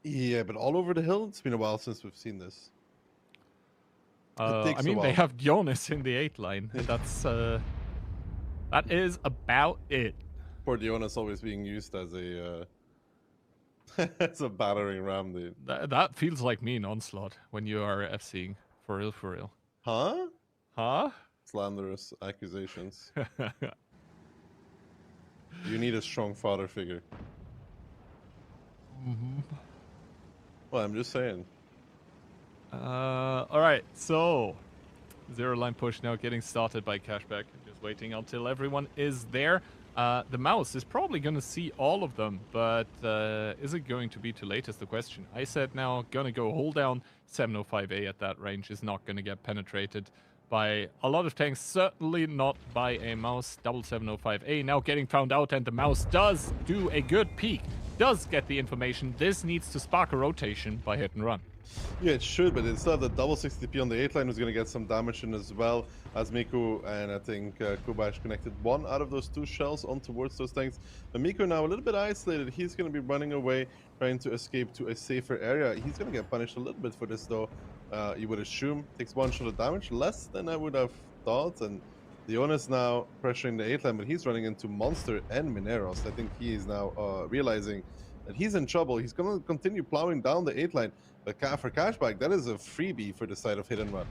Yeah, but all over the hill. It's been a while since we've seen this. It I takes a mean, they while. have Jonas in the 8 line. That is about it. Poor Diona's always being used as a as a battering ram, dude. That feels like me in Onslaught when you are FCing. For real, for real. Huh? Huh? Slanderous accusations. You need a strong father figure. Mm-hmm. Well, I'm just saying. All right, so zero line push now getting started by Cashback. Just waiting until everyone is there. The mouse is probably going to see all of them, but is it going to be too late is the question. I said now, gonna go hold down 705A at that range is not going to get penetrated by a lot of tanks, certainly not by a mouse. Double 705A now getting found out, and the mouse does do a good peek, does get the information. This needs to spark a rotation by hit and run. Yeah, it should, but instead the double 60p on the 8 line was going to get some damage in as well, as Miku and I think Kubash connected one out of those two shells on towards those tanks. But Miku now a little bit isolated. He's going to be running away, trying to escape to a safer area. He's going to get punished a little bit for this, though. You would assume takes one shot of damage, less than I would have thought. And Dionis now pressuring the 8 line, but he's running into Monster and Mineros. I think he is now realizing that he's in trouble. He's going to continue plowing down the 8 line. But for Cashback, that is a freebie for the side of Hit and Run.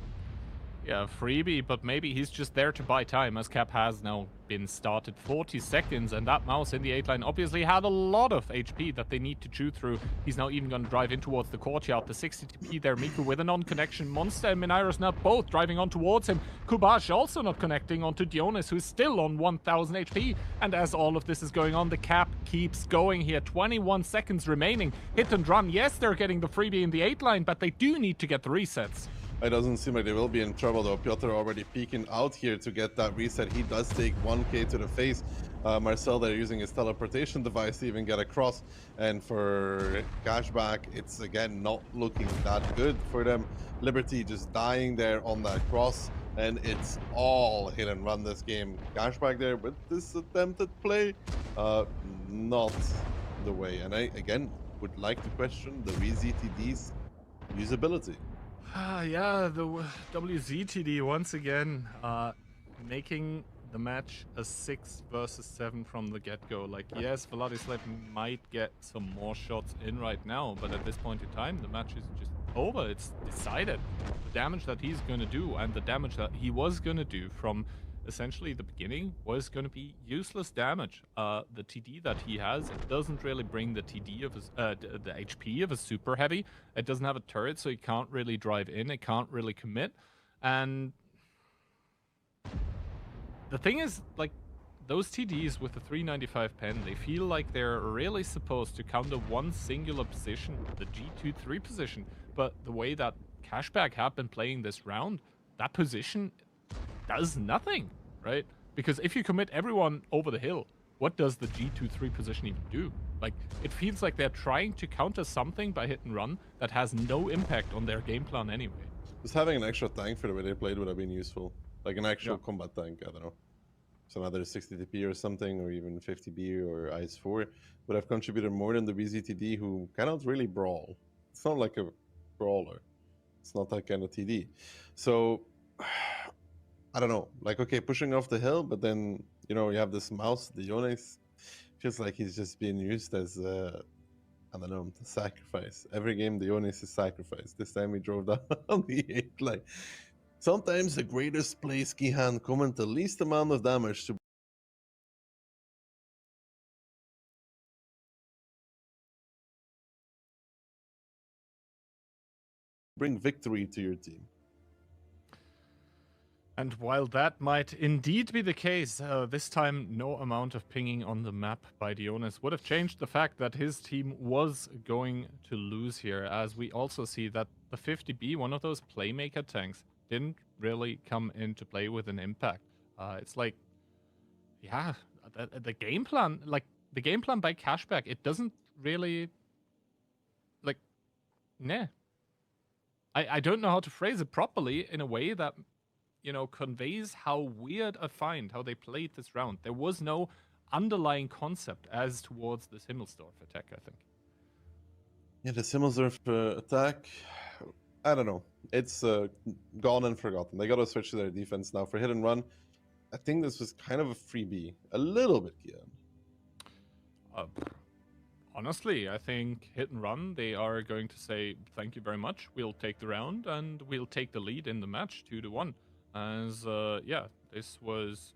Yeah, freebie, but maybe he's just there to buy time, as Cap has now been started 40 seconds, and that mouse in the 8 line obviously had a lot of HP that they need to chew through. He's now even going to drive in towards the courtyard. The 60p there, Miku with a non-connection. Monster and Minairos now both driving on towards him. Kubash also not connecting onto Dionis, who's still on 1000 HP. And as all of this is going on, the Cap keeps going here. 21 seconds remaining. Hit and run. Yes, they're getting the freebie in the 8 line, but they do need to get the resets. It doesn't seem like they will be in trouble, though. Piotr already peeking out here to get that reset. He does take 1k to the face. Marcel, they're using his teleportation device to even get across. And for Cashback, it's again not looking that good for them. Liberty just dying there on that cross. And it's all hit and run this game. Cashback there with this attempted play. Not the way. And I, again, would like to question the VZTD's usability. Yeah, the WZTD once again making the match a 6 versus 7 from the get-go. Like, yes, Vladislav might get some more shots in right now, but at this point in time, the match is just over. It's decided. The damage that he's going to do and the damage that he was going to do from essentially the beginning was going to be useless damage. The TD that he has, it doesn't really bring the TD of his, the HP of a super heavy. It doesn't have a turret, so he can't really drive in. It can't really commit. And the thing is, like, those TDs with the 395 pen, they feel like they're really supposed to counter one singular position, the G23 position. But the way that Cashback have been playing this round, that position does nothing, right? Because if you commit everyone over the hill, what does the G23 position even do? Like, it feels like they're trying to counter something by hit and run that has no impact on their game plan anyway. Just having an extra tank for the way they played would have been useful. Like an actual combat tank, I don't know. So another 60TP or something, or even 50B or IS4 would have contributed more than the BZTD, who cannot really brawl. It's not like a brawler. It's not that kind of TD. So, I don't know. Like, okay, pushing off the hill, but then, you know, you have this mouse, the Yonex. Feels like he's just being used as, I don't know, sacrifice. Every game, the Yonex is sacrificed. This time we drove down on the 8 line. Sometimes the greatest plays Gihan come at the least amount of damage to bring victory to your team. And while that might indeed be the case, this time no amount of pinging on the map by Dionis would have changed the fact that his team was going to lose here, as we also see that the 50B, one of those playmaker tanks, didn't really come into play with an impact. It's like, yeah, the game plan, like, the game plan by Cashback, it doesn't really, like, nah. I don't know how to phrase it properly in a way that, you know, conveys how weird I find how they played this round. There was no underlying concept as towards this Himmelsdorf attack, I think. Yeah, the Simulsurf attack, I don't know. It's gone and forgotten. They got to switch to their defense now for hit and run. I think this was kind of a freebie, a little bit, Kian. Uh, Honestly, I think hit and run, they are going to say thank you very much. We'll take the round and we'll take the lead in the match 2-1. As yeah, this was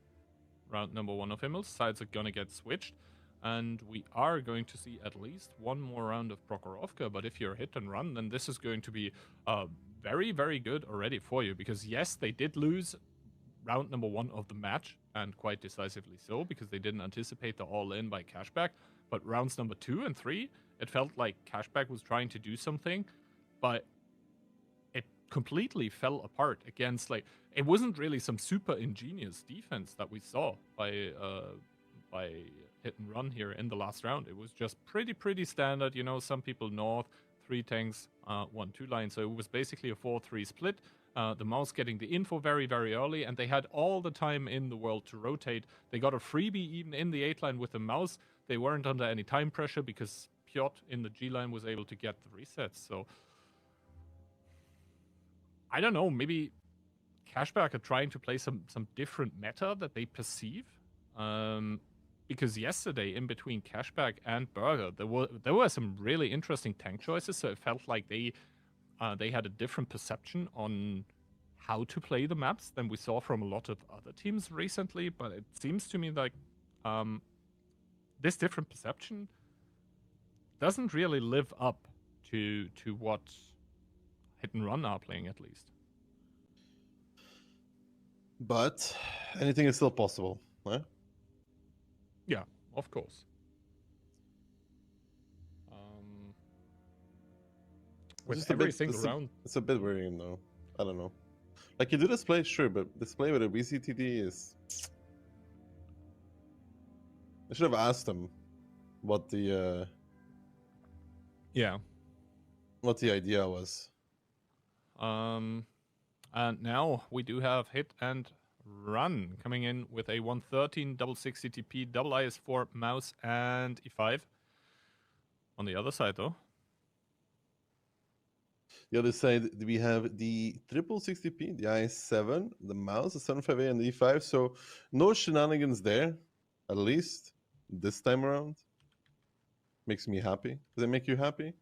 round number 1 of Himmels. Sides are gonna get switched, and we are going to see at least one more round of Prokhorovka. But if you're hit and run, then this is going to be very, very good already for you, because yes, they did lose round number 1 of the match, and quite decisively so, because they didn't anticipate the all-in by Cashback. But rounds number 2 and 3, it felt like Cashback was trying to do something, but it completely fell apart against, like, it wasn't really some super ingenious defense that we saw by hit and run here in the last round. It was just pretty standard. You know, some people north, 3 tanks, 1-2 line. So it was basically a 4-3 split. The mouse getting the info very, very early, and they had all the time in the world to rotate. They got a freebie even in the 8 line with the mouse. They weren't under any time pressure because Piotr in the G line was able to get the resets. So I don't know, maybe Cashback are trying to play some different meta that they perceive. Because yesterday, in between Cashback and Burger, there were some really interesting tank choices. So it felt like they had a different perception on how to play the maps than we saw from a lot of other teams recently. But it seems to me like this different perception doesn't really live up to what hit and run are playing, at least. But anything is still possible, huh? Yeah, of course. With every single round. It's a bit worrying, though. I don't know. Like, you do display, sure, but display with a BCTD is... I should have asked them what the Yeah. what the idea was. And now we do have hit and run coming in with a 113 double 60 TP, double IS4 mouse and E5. On the other side, though, The other side, we have the triple 60p, the i7, the mouse, the 75A, and the E5. So no shenanigans there, at least this time around. Makes me happy. Does it make you happy?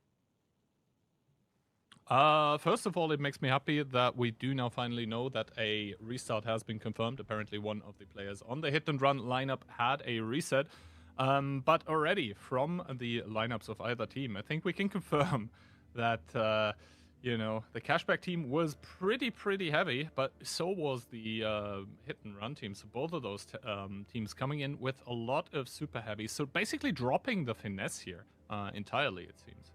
First of all, it makes me happy that we do now finally know that a restart has been confirmed. Apparently, one of the players on the hit and run lineup had a reset. But already from the lineups of either team, I think we can confirm that you know, the Cashback team was pretty heavy, but so was the hit and run team. So both of those teams coming in with a lot of super heavy. So basically dropping the finesse here entirely, it seems.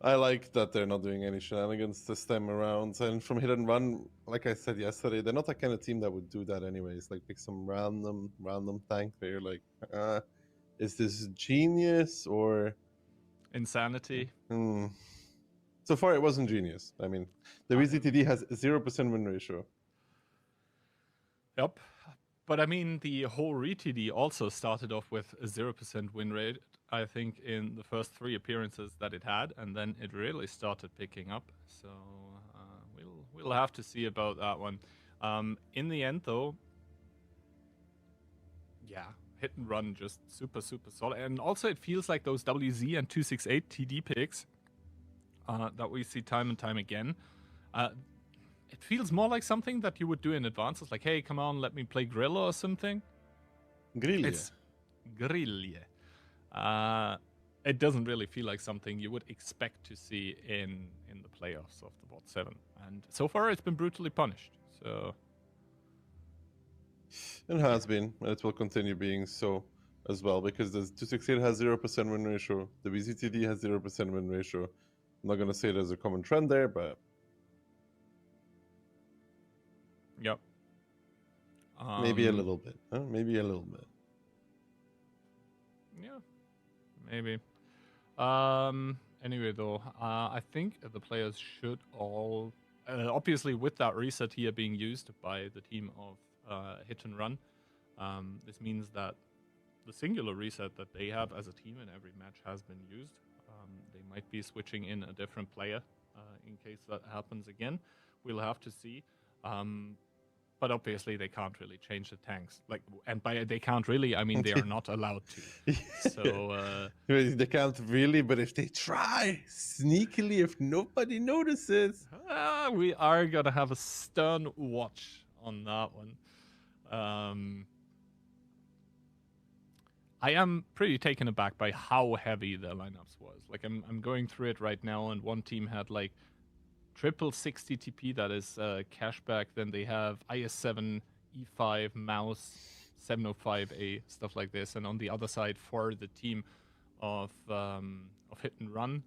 I like that they're not doing any shenanigans this time around. And from hit and run, like I said yesterday, they're not that kind of team that would do that anyways. Like pick some random tank there. Like, is this genius or insanity? So far, it wasn't genius. I mean, the VZTD has 0% win ratio. Yep. But I mean, the whole ReTD also started off with a 0% win rate, I think, in the first 3 appearances that it had, and then it really started picking up. So we'll have to see about that one. In the end, though, yeah, hit and run just super solid. And also, it feels like those WZ and 268 TD picks that we see time and time again. It feels more like something that you would do in advances, like, hey, come on, let me play Grilla or something. Grilla. It's Grilla. It doesn't really feel like something you would expect to see in the playoffs of the Bot 7. And so far, it's been brutally punished. So it has been, and it will continue being so as well, because the 268 has 0% win ratio. The VZTD has 0% win ratio. I'm not going to say there's a common trend there, but... Yep. Maybe a little bit. Huh? Maybe a little bit. Yeah. Maybe. Anyway, though, I think the players should all... obviously, with that reset here being used by the team of Hit and Run, this means that the singular reset that they have as a team in every match has been used. They might be switching in a different player in case that happens again. We'll have to see. But obviously they can't really change the tanks. Like, and by they can't really, I mean they are not allowed to. So they can't really, but if they try sneakily, if nobody notices, we are gonna have a stern watch on that one. I am pretty taken aback by how heavy the lineups was. Like I'm going through it right now, and one team had like triple 60 TP, that is cashback. Then they have IS7, E5, mouse, 705A, stuff like this. And on the other side, for the team of hit and run,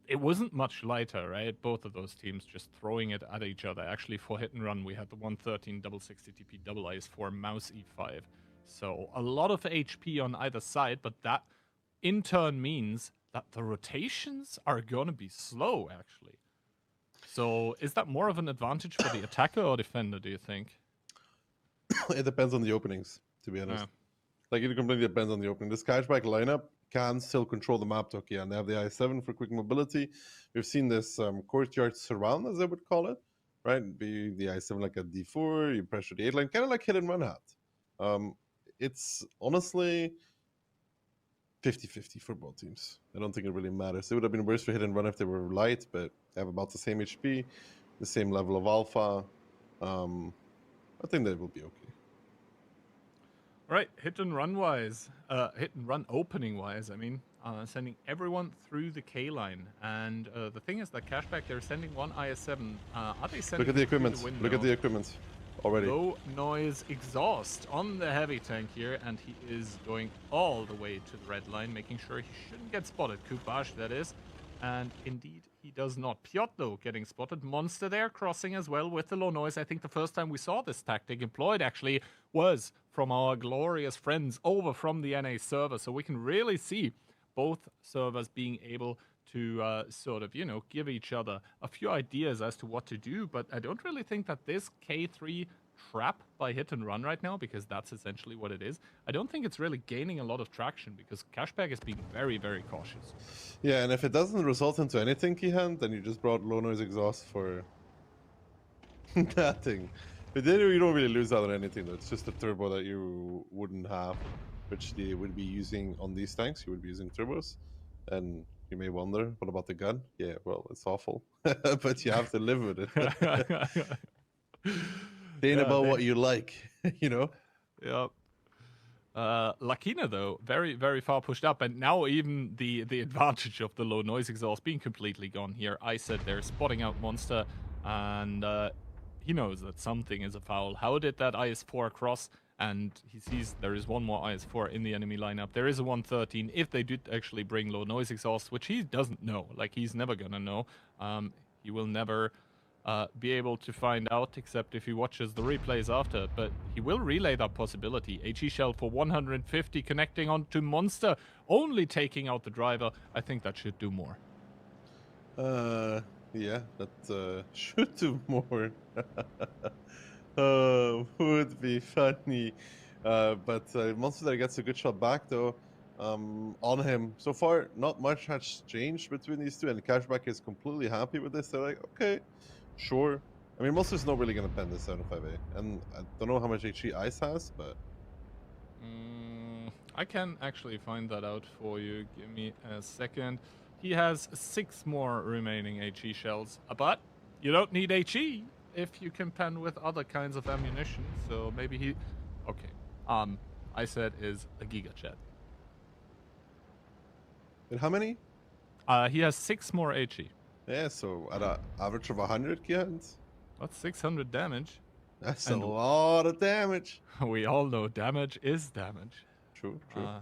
it wasn't much lighter, right? Both of those teams just throwing it at each other. Actually, for hit and run, we had the 113 double 60 TP double IS4 mouse E5. So a lot of HP on either side, but that in turn means that the rotations are going to be slow, actually. So is that more of an advantage for the attacker or defender, do you think? It depends on the openings, to be honest. Like, it completely depends on the opening. This Cashback lineup can still control the map, Tokia, and they have the I7 for quick mobility. We've seen this courtyard surround, as I would call it, right? Be the I7 like a D4, you pressure the 8 line, kind of like hit and run hat. It's honestly 50-50 for both teams. I don't think it really matters. It would have been worse for hit and run if they were light, but they have about the same HP, the same level of alpha. I think that will be okay. Right, hit and run opening wise, I mean, sending everyone through the K line. And the thing is that Cashback, they're sending one IS7. Are they sending? Look at the equipment. Look at the equipment already. Low noise exhaust on the heavy tank here, and he is going all the way to the red line, making sure he shouldn't get spotted. Kubash, that is. And indeed, he does not. Piotr, though, getting spotted. Monster there, crossing as well with the low noise. I think the first time we saw this tactic employed, actually, was from our glorious friends over from the NA server. So we can really see both servers being able to sort of, give each other a few ideas as to what to do. But I don't really think that this K3 trap by hit and run right now, because that's essentially what it is, I don't think it's really gaining a lot of traction, because Cashback is being very, very cautious. Yeah, and if it doesn't result into anything, Kihan, then you just brought low noise exhaust for nothing. But then you don't really lose out on anything. It's just a turbo that you wouldn't have, which they would be using on these tanks. You would be using turbos, and you may wonder, what about the gun? Yeah, well, it's awful, but you have to live with it. It ain't about what you like, Yep. Lakina, though, very, very far pushed up, and now even the advantage of the low noise exhaust being completely gone here. I said they're spotting out Monster, and he knows that something is a foul. How did that IS4 cross? And he sees there is one more IS4 in the enemy lineup. There is a 113 if they did actually bring low noise exhaust, which he doesn't know. Like, he's never gonna know. He will never be able to find out, except if he watches the replays after. But he will relay that possibility. HE shell for 150 connecting onto Monster, only taking out the driver. I think that should do more. Yeah, that should do more. Would be funny. But Monster there gets a good shot back, though, on him. So far, not much has changed between these two, and Cashback is completely happy with this. They're like, okay, sure. I mean, Monster's not really going to pen this 705A, and I don't know how much HE Ice has, but... I can actually find that out for you. Give me a second. He has 6 more remaining HE shells, but you don't need HE if you can pen with other kinds of ammunition, so maybe he... Okay, I said is a Giga Chat. And how many? He has 6 more HE. Yeah, so at an average of 100 kids. That's 600 damage. That's a lot of damage. We all know damage is damage. True. I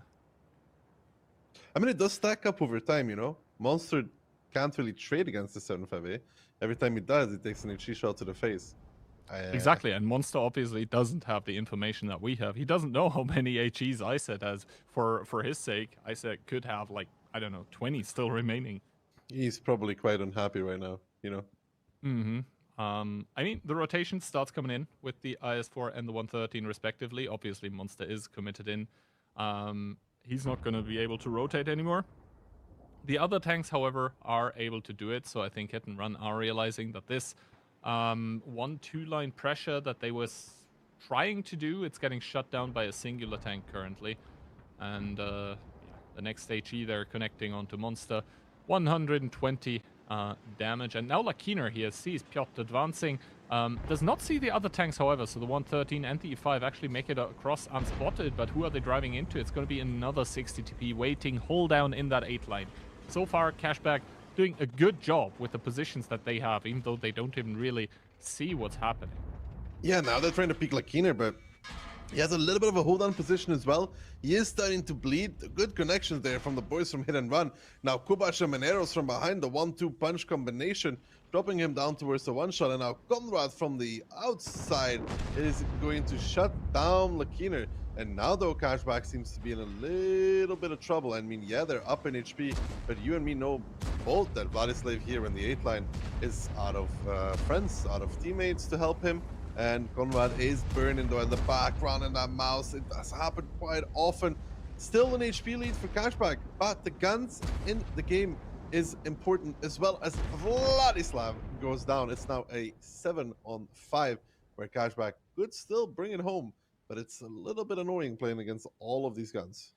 mean, it does stack up over time, Monster can't really trade against the 75A. Every time he does, he takes an HE shot to the face. Exactly, and Monster obviously doesn't have the information that we have. He doesn't know how many HEs Iset has. For his sake, Iset could have, like, I don't know, 20 still remaining. He's probably quite unhappy right now, Mm-hmm. I mean, the rotation starts coming in with the IS4 and the 113 respectively. Obviously, Monster is committed in. He's not going to be able to rotate anymore. The other tanks, however, are able to do it. So I think Hit and Run are realizing that this 1-2 line pressure that they was trying to do, it's getting shut down by a singular tank currently. And yeah, the next HE they're connecting onto Monster. 120 damage. And now Lakiner here sees Piotr advancing. Does not see the other tanks, however. So the 113 and the E5 actually make it across unspotted. But who are they driving into? It's going to be another 60 TP waiting, hold down in that 8 line. So far, Cashback doing a good job with the positions that they have, even though they don't even really see what's happening. Yeah, now they're trying to peek Lakiner, but he has a little bit of a hold-on position as well. He is starting to bleed. Good connections there from the boys from Hit and Run. Now Kubash and Mineros from behind, the 1-2 punch combination, dropping him down towards the one-shot. And now Conrad from the outside is going to shut down Lakiner. And now, though, Cashback seems to be in a little bit of trouble. I mean, yeah, they're up in HP, but you and me know both that Vladislav here in the 8 line is out of friends, out of teammates to help him. And Conrad is burning though in the background in that mouse. It does happen quite often. Still an HP lead for Cashback, but the guns in the game is important as well as Vladislav goes down. It's now a 7-on-5 where Cashback could still bring it home, but it's a little bit annoying playing against all of these guns.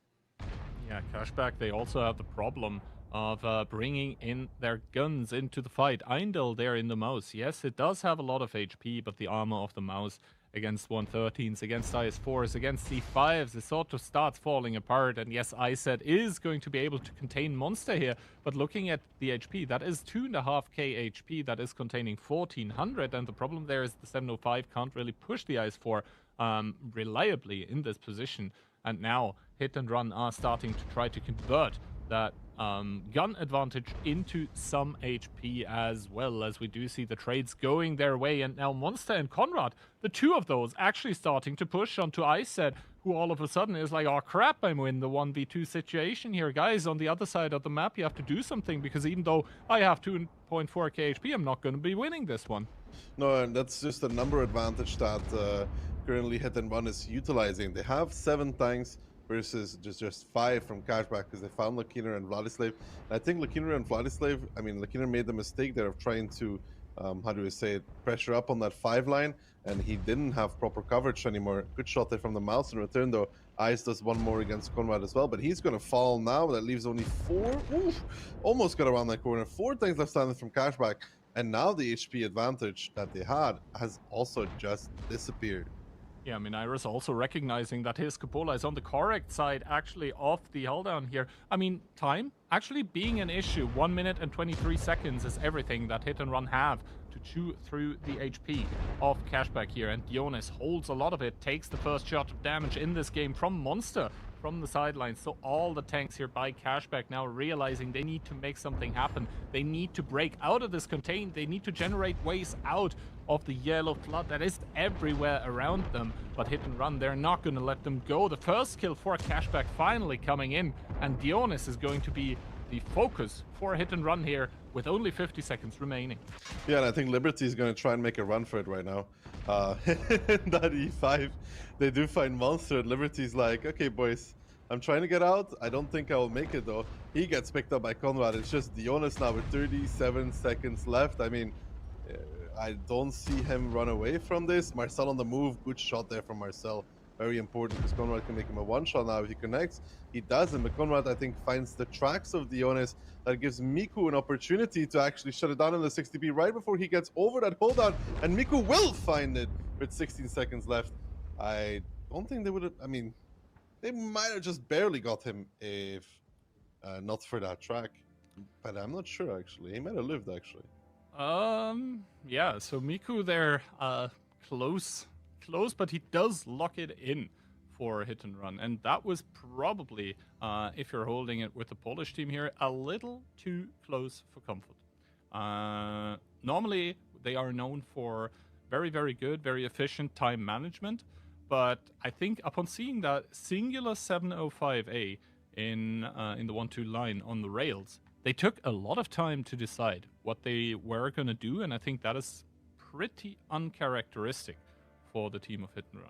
Yeah, Cashback, they also have the problem of bringing in their guns into the fight. Eindel there in the mouse. Yes, it does have a lot of HP, but the armor of the mouse against 113s, against IS4s, against C5s, it sort of starts falling apart. And yes, ISET is going to be able to contain Monster here, but looking at the HP, that is 2.5k HP, that is containing 1400, and the problem there is the 705 can't really push the IS4 reliably in this position. And now Hit and Run are starting to try to convert that gun advantage into some HP, as well as we do see the trades going their way. And now Monster and Conrad, the two of those, actually starting to push onto ISET, who all of a sudden is like, oh crap, I'm in the 1v2 situation here. Guys, on the other side of the map, you have to do something, because even though I have 2.4k HP, I'm not going to be winning this one. No, and that's just a number advantage that currently Hit and Run is utilizing. They have 7 tanks versus just 5 from Cashback, because they found Lakiner and Vladislav. And I think Lakiner and Vladislav, I mean, Lakiner made the mistake there of trying to, how do we say it, pressure up on that 5 line, and he didn't have proper coverage anymore. Good shot there from the mouse in return, though. Ice does one more against Conrad as well, but he's going to fall now. That leaves only 4. Oof, almost got around that corner. 4 tanks left standing from Cashback, and now the HP advantage that they had has also just disappeared. Yeah, I mean, Iris also recognizing that his cupola is on the correct side, actually, of the hulldown here. I mean, time actually being an issue. 1 minute and 23 seconds is everything that Hit and Run have to chew through the HP of Cashback here. And Dionis holds a lot of it, takes the first shot of damage in this game from Monster from the sidelines. So all the tanks here by Cashback now realizing they need to make something happen. They need to break out of this contain. They need to generate ways out of the yellow flood that is everywhere around them. But Hit and Run, they're not going to let them go. The first kill for Cashback finally coming in, and Dionis is going to be the focus for Hit and Run here with only 50 seconds remaining. Yeah, and I think Liberty is going to try and make a run for it right now. That E5, they do find Monster, and Liberty's like, okay, boys, I'm trying to get out. I don't think I will make it, though. He gets picked up by Conrad. It's just Dionis now with 37 seconds left. I mean, I don't see him run away from this. Marcel on the move. Good shot there from Marcel. Very important, because Conrad can make him a one-shot now if he connects. He doesn't, but Conrad, I think, finds the tracks of Dionis. That gives Miku an opportunity to actually shut it down in the 60p right before he gets over that hold-on. And Miku will find it with 16 seconds left. I don't think they would have... I mean, they might have just barely got him if not for that track. But I'm not sure, actually. He might have lived, actually. Yeah, so Miku there, close, but he does lock it in for Hit and Run. And that was probably, if you're holding it with the Polish team here, a little too close for comfort. Normally, they are known for very, very good, very efficient time management. But I think upon seeing that singular 705A in the 1-2 line on the rails, they took a lot of time to decide what they were going to do, and I think that is pretty uncharacteristic for the team of Hit and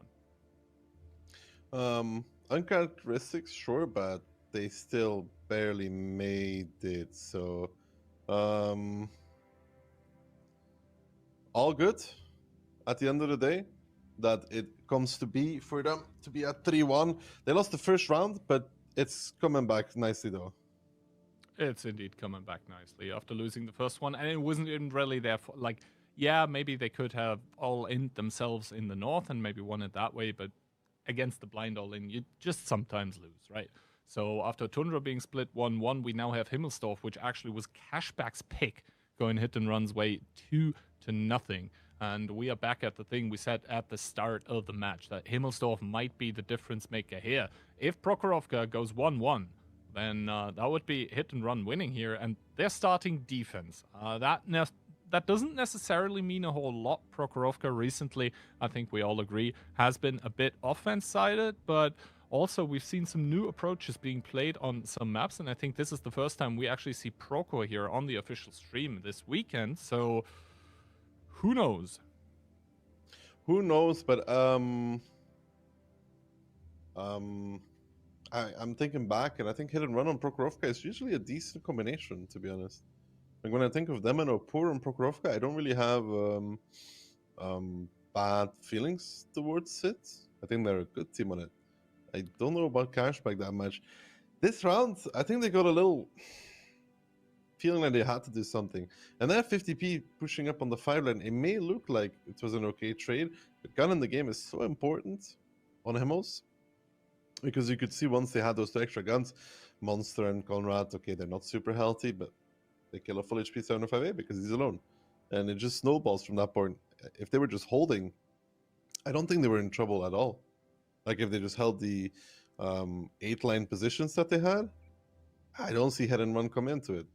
Run. Uncharacteristic, sure, but they still barely made it. So, all good at the end of the day. That it comes to be for them to be at 3-1. They lost the first round, but it's coming back nicely though. It's indeed coming back nicely after losing the first one, and it wasn't even really their like. Yeah, maybe they could have all in themselves in the north and maybe won it that way, but against the blind all in, you just sometimes lose, right? So after Tundra being split 1-1, we now have Himmelsdorf, which actually was Cashback's pick, going hit and run's way 2-0. And we are back at the thing we said at the start of the match, that Himmelsdorf might be the difference maker here. If Prokhorovka goes 1-1, then that would be hit and run winning here, and they're starting defense. That doesn't necessarily mean a whole lot. Prokhorovka recently, I think we all agree, has been a bit offense-sided, but also we've seen some new approaches being played on some maps, and I think this is the first time we actually see Proko here on the official stream this weekend, so who knows? Who knows, but I'm thinking back, and I think hit and run on Prokhorovka is usually a decent combination, to be honest. Like when I think of them and Opur and Prokhorovka, I don't really have bad feelings towards it. I think they're a good team on it. I don't know about Cashback that much. This round, I think they got a little feeling like they had to do something. And that 50p pushing up on the 5 lane, it may look like it was an okay trade, but gun in the game is so important on Himmels. Because you could see once they had those 2 extra guns, Monster and Conrad, okay, they're not super healthy, but they kill a full HP 705A because he's alone. And it just snowballs from that point. If they were just holding, I don't think they were in trouble at all. Like if they just held the 8-line positions that they had, I don't see head and run come into it.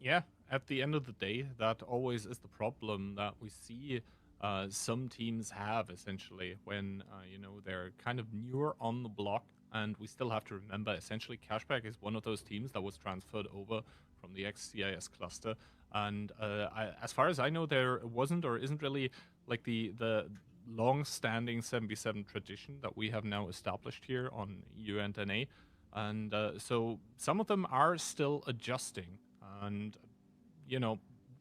Yeah, at the end of the day, that always is the problem that we see some teams have, essentially, when they're kind of newer on the block. And we still have to remember, essentially, Cashback is one of those teams that was transferred over from the ex-CIS cluster. And as far as I know, there wasn't or isn't really like the long-standing 7v7 tradition that we have now established here on EU and NA. And so some of them are still adjusting. And,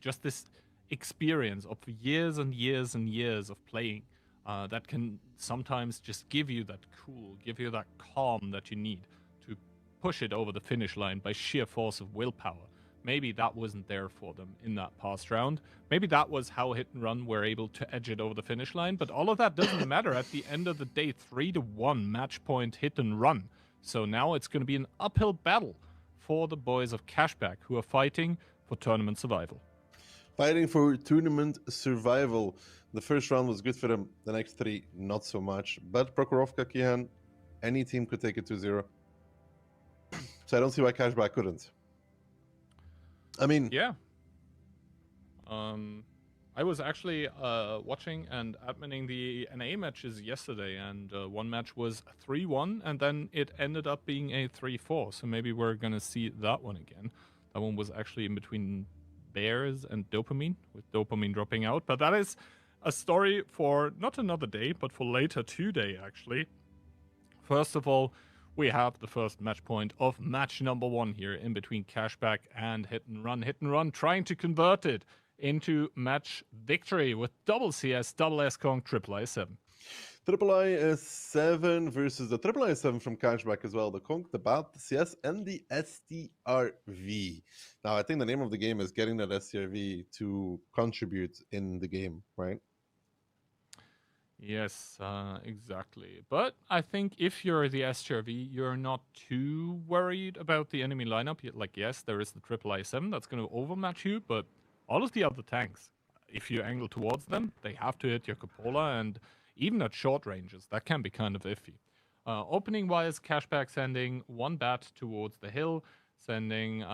just this experience of years and years and years of playing that can sometimes just give you that cool, give you that calm that you need to push it over the finish line by sheer force of willpower. Maybe that wasn't there for them in that past round. Maybe that was how Hit and Run were able to edge it over the finish line, but all of that doesn't matter. At the end of the day, 3-1 match point Hit and Run. So now it's going to be an uphill battle for the boys of Cashback, who are fighting for tournament survival. Fighting for tournament survival. The first round was good for them. The next 3, not so much. But Prokhorovka, Kihan, any team could take it 2-0. So I don't see why Cashback couldn't. I mean... Yeah. I was actually watching and adminning the NA matches yesterday, and one match was 3-1, and then it ended up being a 3-4. So maybe we're going to see that one again. That one was actually in between Bears and Dopamine, with Dopamine dropping out. But that is a story for not another day, but for later today, actually. First of all, we have the first match point of match number 1 here in between Cashback and Hit and Run. Hit and Run trying to convert it into match victory with double CS, double S-Kong, triple I7. Triple I7 versus the triple I7 from Cashback as well. The Conk, the BAT, the CS, and the STRV. Now, I think the name of the game is getting that STRV to contribute in the game, right? Yes, exactly. But I think if you're the STRV, you're not too worried about the enemy lineup. Like, yes, there is the triple I7 that's going to overmatch you, but all of the other tanks, if you angle towards them, they have to hit your cupola, and even at short ranges, that can be kind of iffy. Opening-wise, Cashback sending 1 bat towards the hill, sending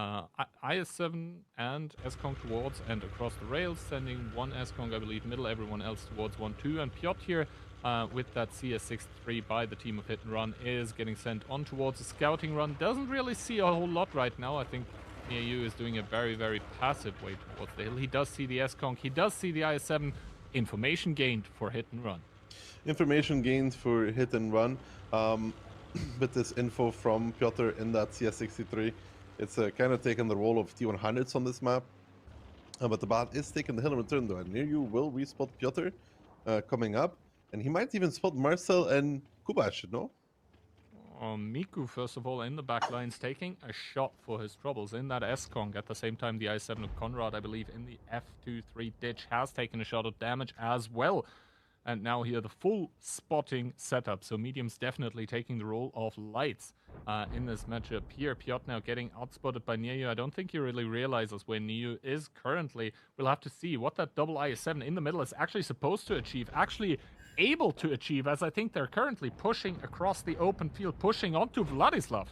IS7 and S-Kong towards and across the rails, sending 1 S-Kong, I believe, middle, everyone else towards 1-2, and Piotr here with that CS63 by the team of Hit and Run is getting sent on towards a scouting run. Doesn't really see a whole lot right now. I think Miayu is doing a very, very passive way towards the hill. He does see the S-Kong, he does see the IS7. Information gained for Hit and Run. Information gained for Hit and Run. with this info from Piotr in that CS63. It's kind of taken the role of T100s on this map. But the bot is taking the hill in return, though. And near you will respot Piotr coming up. And he might even spot Marcel and Kubash, no? Miku, first of all, in the back lines, taking a shot for his troubles in that S-Kong. At the same time, the I-7 of Conrad, I believe, in the F2-3 ditch, has taken a shot of damage as well. And now here, the full spotting setup. So Medium's definitely taking the role of lights in this matchup here. Piotr now getting outspotted by Niu. I don't think he really realizes where Niu is currently. We'll have to see what that double IS-7 in the middle is actually supposed to achieve. Actually able to achieve, as I think they're currently pushing across the open field, pushing onto Vladislav.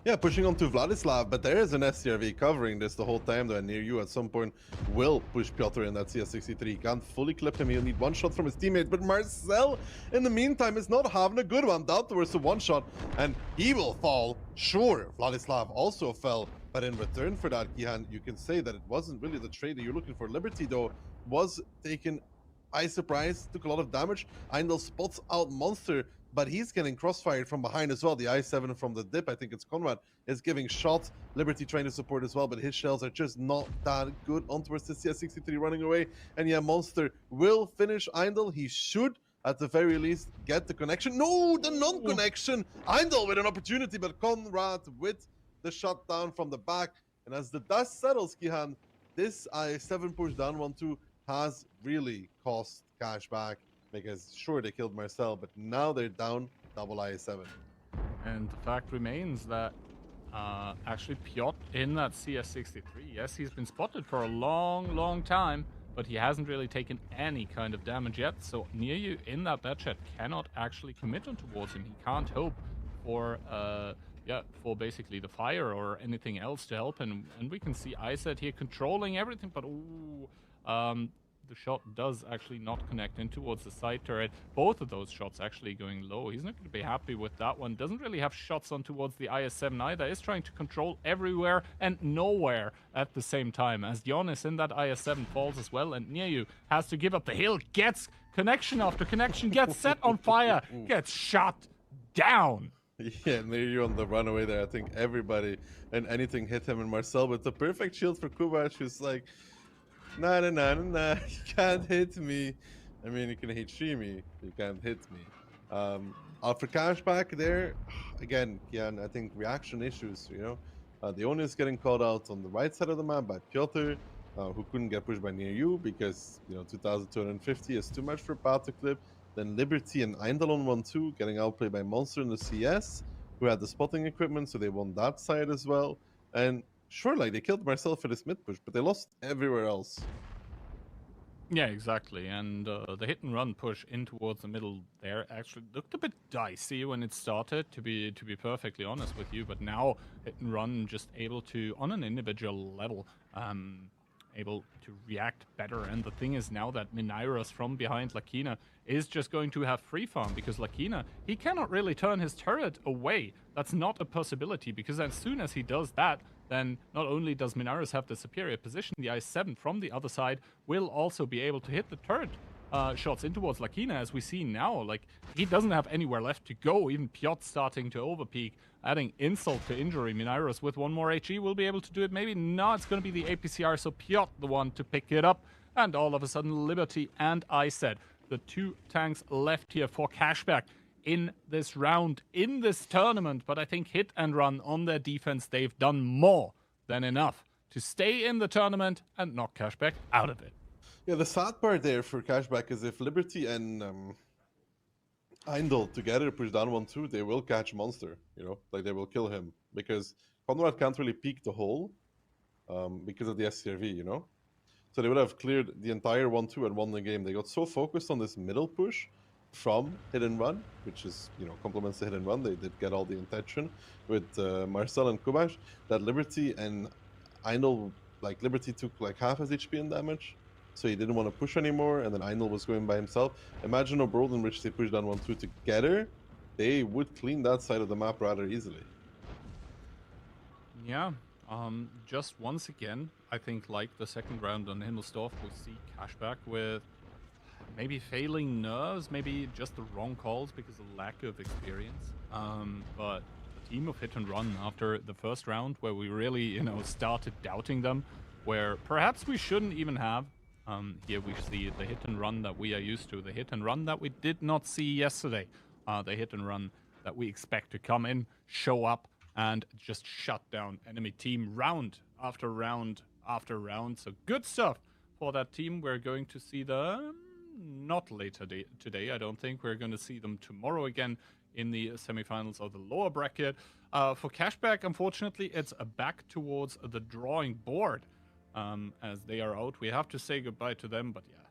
Yeah, pushing onto Vladislav, but there is an SCRV covering this the whole time, though, and near you at some point will push Piotr in that CS63. He can't fully clip him, he'll need one shot from his teammate, but Marcel, in the meantime, is not having a good one. Down towards the one shot, and he will fall. Sure, Vladislav also fell, but in return for that, Kihan, you can say that it wasn't really the trade that you're looking for. Liberty, though, was taken by surprise, took a lot of damage. Eindel spots out Monster, but he's getting crossfired from behind as well. The I-7 from the dip, I think it's Conrad, is giving shots. Liberty trying to support as well, but his shells are just not that good. On towards the CS63 running away. And yeah, Monster will finish Eindel. He should, at the very least, get the connection. No, the non-connection. Eindel with an opportunity, but Conrad with the shot down from the back. And as the dust settles, Kihan, this I-7 push down 1-2 has really cost Cashback, because sure, they killed Marcel, but now they're down double IS-7. And the fact remains that actually Piotr in that CS63, yes, he's been spotted for a long time, but he hasn't really taken any kind of damage yet. So near you in that bedchat cannot actually commit on towards him. He can't hope for for basically the fire or anything else to help him. And we can see Iset here controlling everything, but the shot does actually not connect in towards the side turret. Both of those shots actually going low. He's not going to be happy with that one. Doesn't really have shots on towards the IS-7 either. Is trying to control everywhere and nowhere at the same time. As Dionis in that IS-7 falls as well, and Niu has to give up the hill. Gets connection after connection. Gets set on fire. Gets shot down. Yeah, near you on the runaway there. I think everybody and anything hit him, and Marcel with the perfect shield for Kubash, who's like, nah, you can't hit me. I mean, you can HG me, you can't hit me. For Cashback there, again, I think reaction issues, you know. The owner is getting called out on the right side of the map by Piotr, who couldn't get pushed by near you because, you know, 2,250 is too much for Path to clip. Then Liberty and Eindel on 1-2, getting outplayed by Monster in the CS, who had the spotting equipment, so they won that side as well. And sure, like, they killed Marcel for this mid push, but they lost everywhere else. Yeah, exactly. And the hit and run push in towards the middle there actually looked a bit dicey when it started, to be perfectly honest with you. But now hit and run just able to, on an individual level, able to react better. And the thing is now that Minairos from behind Lakina is just going to have free farm, because Lakina, he cannot really turn his turret away. That's not a possibility, because as soon as he does that, then not only does Minairos have the superior position, the I-7 from the other side will also be able to hit the turret shots in towards Lakina, as we see now. Like, he doesn't have anywhere left to go. Even Piotr starting to overpeak, adding insult to injury. Minairos with one more HE will be able to do it. Maybe not. It's going to be the APCR, so Piotr the one to pick it up. And all of a sudden, Liberty and Iset, the two tanks left here for Cashback in this round, in this tournament. But I think hit and run on their defense, they've done more than enough to stay in the tournament and knock Cashback out of it. Yeah, the sad part there for Cashback is if Liberty and Eindel together push down 1-2, they will catch Monster, you know? Like, they will kill him, because Conrad can't really peek the hole because of the SCRV, you know? So they would have cleared the entire 1-2 and won the game. They got so focused on this middle push from hit and run, which is, you know, complements the hit and run. They did get all the intention with Marcel and Kubash, that Liberty and Eindel, like, Liberty took like half his HP in damage, so he didn't want to push anymore, and then Eindel was going by himself. Imagine a world in which they pushed down 1-2 together. They would clean that side of the map rather easily. Yeah, just once again, I think like the second round on Himmelsdorf, we'll see Cashback with maybe failing nerves, maybe just the wrong calls because of lack of experience. But the team of Hit and Run after the first round, where we really, started doubting them, where perhaps we shouldn't even have. Here we see the hit and run that we are used to, the hit and run that we did not see yesterday, the hit and run that we expect to come in, show up, and just shut down enemy team round after round after round. So good stuff for that team. We're going to see them not later today. I don't think we're going to see them tomorrow again in the semifinals of the lower bracket. For Cashback, unfortunately, it's back towards the drawing board. As they are out, we have to say goodbye to them. But yeah,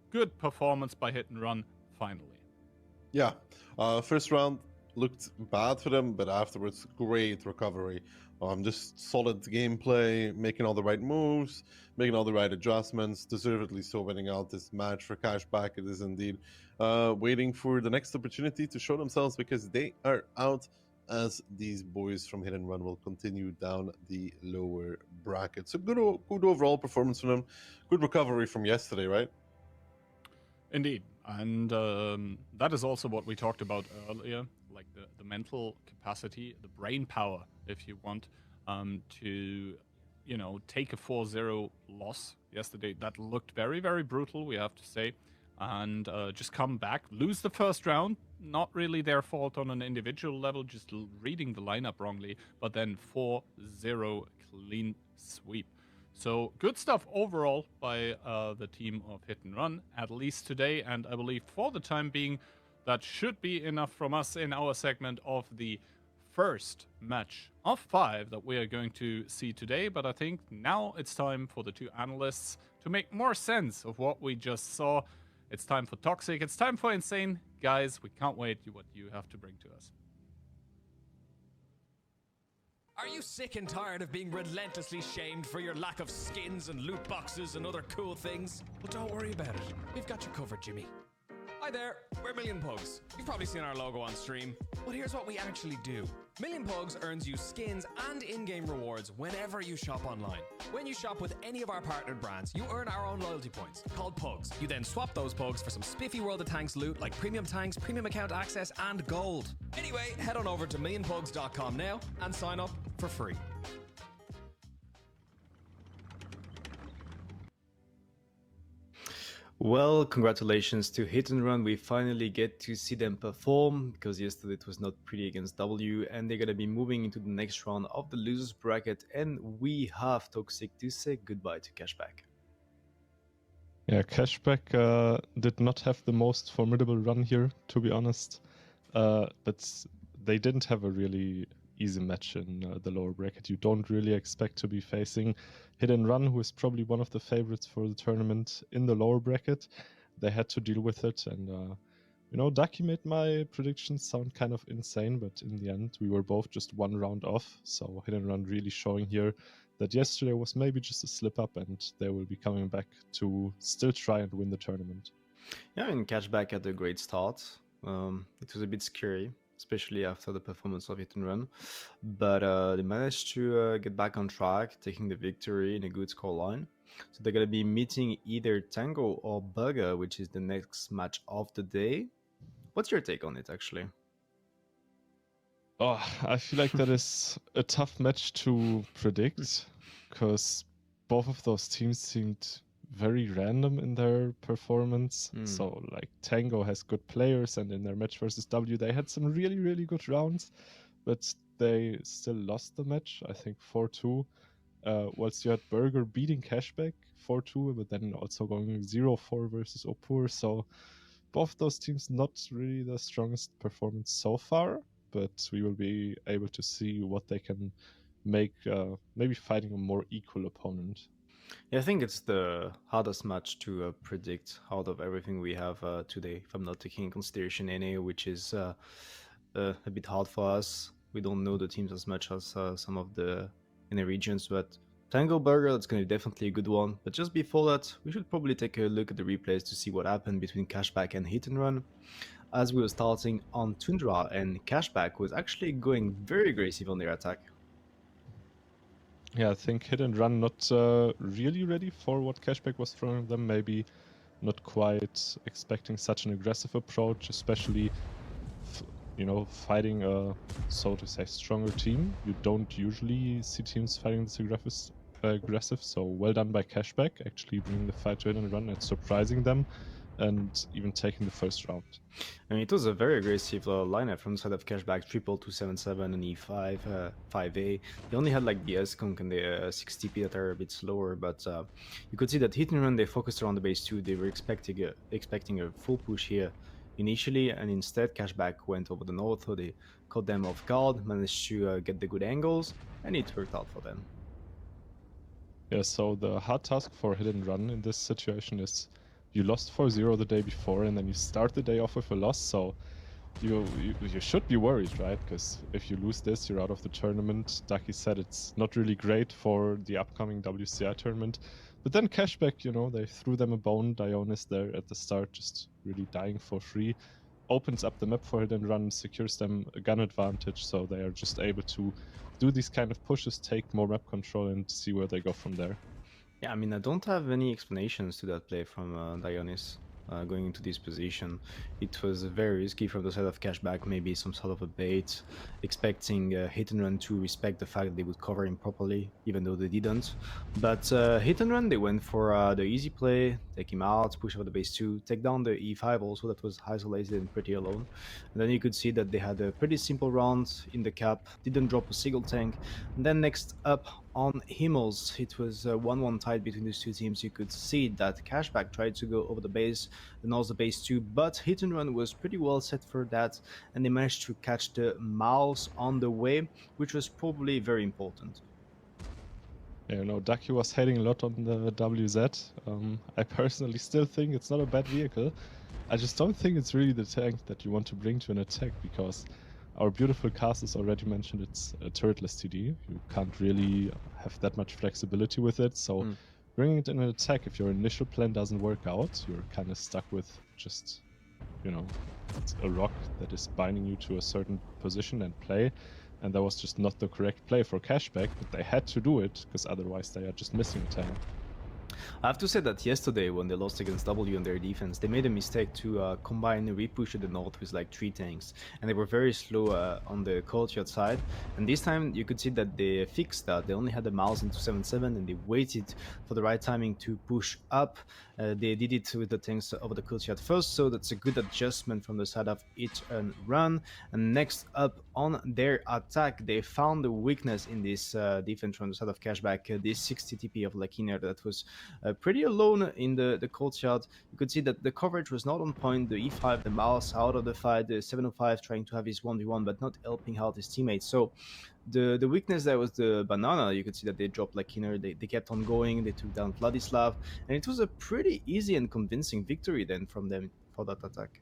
good performance by Hit and Run finally. Yeah, first round looked bad for them, but afterwards, great recovery. Just solid gameplay, making all the right moves, making all the right adjustments, deservedly so winning out this match for Cashback. It is indeed waiting for the next opportunity to show themselves because they are out as these boys from Hit and Run will continue down the lower bracket. So good overall performance from them. Good recovery from yesterday, right? Indeed. And that is also what we talked about earlier, like the mental capacity, the brain power, if you want, to, take a 4-0 loss yesterday. That looked very, very brutal, we have to say. And just come back, lose the first round. Not really their fault on an individual level, just reading the lineup wrongly. But then 4-0 clean sweep. So good stuff overall by the team of Hit and Run, at least today. And I believe for the time being, that should be enough from us in our segment of the first match of 5 that we are going to see today. But I think now it's time for the two analysts to make more sense of what we just saw. It's time for Toxic. It's time for Insane. Guys, we can't wait what you have to bring to us. Are you sick and tired of being relentlessly shamed for your lack of skins and loot boxes and other cool things? Well, don't worry about it. We've got you covered, Jimmy. Hi there, we're Million Pugs. You've probably seen our logo on stream, but here's what we actually do. Million Pugs earns you skins and in-game rewards whenever you shop online. When you shop with any of our partnered brands, you earn our own loyalty points, called Pugs. You then swap those Pugs for some spiffy World of Tanks loot like premium tanks, premium account access, and gold. Anyway, head on over to millionpugs.com now and sign up for free. Well, congratulations to Hit and Run. We finally get to see them perform because yesterday it was not pretty against W, and they're going to be moving into the next round of the losers bracket, and we have Toxic to say goodbye to Cashback. Yeah, Cashback did not have the most formidable run here, to be honest, but they didn't have a really easy match in the lower bracket. You don't really expect to be facing Hit and Run, who is probably one of the favorites for the tournament in the lower bracket. They had to deal with it, and Ducky made my predictions sound kind of insane, but in the end we were both just one round off. So Hit and Run really showing here that yesterday was maybe just a slip up, and they will be coming back to still try and win the tournament. Yeah, and Cashback had a great start. It was a bit scary, especially after the performance of Hit and Run. But they managed to get back on track, taking the victory in a good scoreline. So they're going to be meeting either Tango or Bugger, which is the next match of the day. What's your take on it, actually? Oh, I feel like that is a tough match to predict, because both of those teams seemed very random in their performance. So like Tango has good players, and in their match versus W they had some really, really good rounds, but they still lost the match, I think 4-2, whilst you had Burger beating Cashback 4-2, but then also going 0-4 versus Opur. So both those teams not really the strongest performance so far, but we will be able to see what they can make, maybe fighting a more equal opponent. Yeah, I think it's the hardest match to predict out of everything we have today, if I'm not taking in consideration NA, which is a bit hard for us. We don't know the teams as much as some of the NA regions, but Tango Burger, that's going to be definitely a good one. But just before that, we should probably take a look at the replays to see what happened between Cashback and Hit and Run. As we were starting on Tundra, and Cashback was actually going very aggressive on their attack. Yeah, I think Hit and Run not really ready for what Cashback was throwing them. Maybe not quite expecting such an aggressive approach, especially fighting a, so to say, stronger team. You don't usually see teams fighting this aggressive, so well done by Cashback, actually bringing the fight to hit and run and surprising them, and even taking the first round. I mean, it was a very aggressive lineup from the side of Cashback, triple 277 and E5, 5A. They only had like the S-Conk and the 6TP that are a bit slower, but you could see that hit and run, they focused around the base 2. They were expecting a full push here initially, and instead Cashback went over the north, so they caught them off guard, managed to get the good angles, and it worked out for them. Yeah, so the hard task for hit and run in this situation is you lost 4-0 the day before, and then you start the day off with a loss, so you should be worried, right? Because if you lose this, you're out of the tournament. Ducky said it's not really great for the upcoming WCI tournament. But then Cashback, they threw them a bone. Dionis there at the start, just really dying for free. Opens up the map for hit and run, secures them a gun advantage, so they are just able to do these kind of pushes, take more map control, and see where they go from there. Yeah, I mean, I don't have any explanations to that play from Dionis going into this position. It was very risky from the side of Cashback, maybe some sort of a bait, expecting Hit and Run to respect the fact that they would cover him properly, even though they didn't. But Hit and Run, they went for the easy play, take him out, push over the base 2, take down the E5 also, that was isolated and pretty alone. And then you could see that they had a pretty simple round in the cap, didn't drop a single tank. And then next up on Himmels, it was 1-1 tied between these two teams. You could see that Cashback tried to go over the base, then also the base 2, but Hit and Run was pretty well set for that, and they managed to catch the mouse on the way, which was probably very important. Yeah, Ducky was hating a lot on the WZ. I personally still think it's not a bad vehicle. I just don't think it's really the tank that you want to bring to an attack, because our beautiful castles already mentioned it's a turretless TD. You can't really have that much flexibility with it, so bringing it in an attack, if your initial plan doesn't work out, you're kind of stuck with just, a rock that is binding you to a certain position and play. And that was just not the correct play for Cashback, but they had to do it, because otherwise they are just missing a tank. I have to say that yesterday, when they lost against W on their defense, they made a mistake to combine a repush to the north with like 3 tanks, and they were very slow on the courtyard side. And this time, you could see that they fixed that. They only had the mouse into 7-7, and they waited for the right timing to push up. They did it with the tanks over the courtyard first, so that's a good adjustment from the side of Hit and Run. And next up on their attack, they found the weakness in this defense from the side of Cashback. This 60 TP of Lakiner that was pretty alone in the courtyard. You could see that the coverage was not on point. The E5, the mouse out of the fight, the 705 trying to have his 1v1 but not helping out his teammates. So the weakness there was the banana. You could see that they dropped Lakiner, they kept on going, they took down Vladislav, and it was a pretty easy and convincing victory then from them for that attack.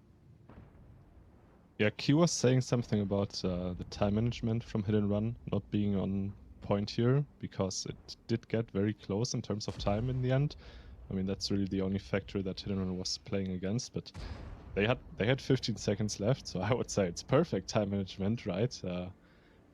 Yeah, Q was saying something about the time management from Hit and Run not being on point here, because it did get very close in terms of time in the end. I mean, that's really the only factor that Hit and Run was playing against, but they had 15 seconds left, so I would say it's perfect time management, right?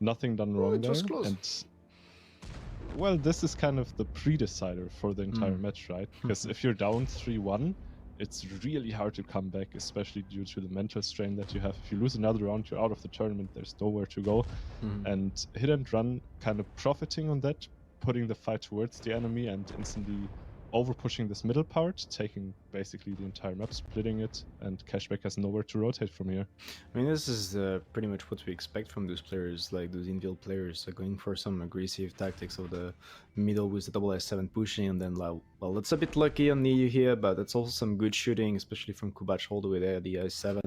Nothing done wrong there. Close. And well, this is kind of the pre-decider for the entire match, right? Because if you're down 3-1, it's really hard to come back, especially due to the mental strain that you have. If you lose another round, you're out of the tournament, there's nowhere to go. And Hit and Run kind of profiting on that, putting the fight towards the enemy and instantly over-pushing this middle part, taking basically the entire map, splitting it, and Cashback has nowhere to rotate from here. I mean, this is pretty much what we expect from those players, like those infield players, going for some aggressive tactics of the middle with the double S7 pushing, and then, like, well, it's a bit lucky on Niu here, but it's also some good shooting, especially from Kubac all the way there, the S7,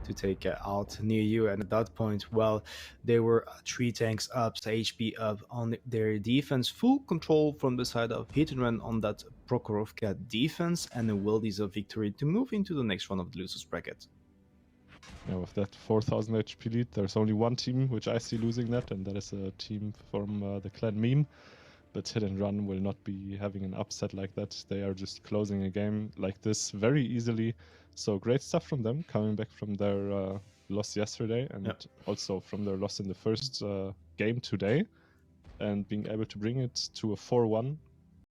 to take out Niu. And at that point, well, they were 3 tanks up, HP up on their defense, full control from the side of Hit and Run on that Prokhorovka defense, and a well-deserved victory to move into the next round of the losers bracket. Yeah, with that 4,000 HP lead, there's only one team which I see losing that, and that is a team from the clan Meme. But Hit and Run will not be having an upset like that. They are just closing a game like this very easily. So great stuff from them, coming back from their loss yesterday, and also from their loss in the first game today, and being able to bring it to a 4-1